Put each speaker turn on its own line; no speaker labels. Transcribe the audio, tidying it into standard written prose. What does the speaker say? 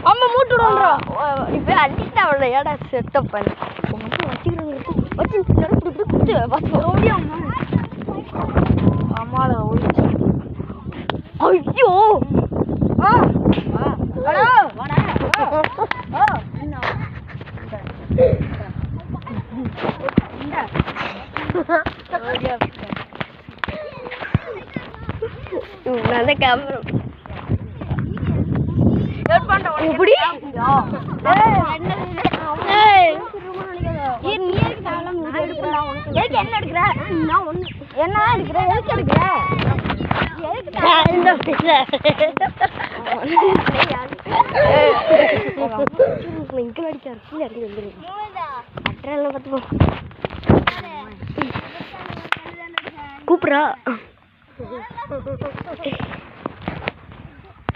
அம்மா மூட்டுடுறா இப்போ அடிட்டா அவளை ஏடா செட்டப் பண்ணி ஐயோ நல்ல கேமரா எப்படி என்ன எடுக்கிற என்ன எடுக்கிற எதுக்கு எடுக்கிற கூப்பிடுறா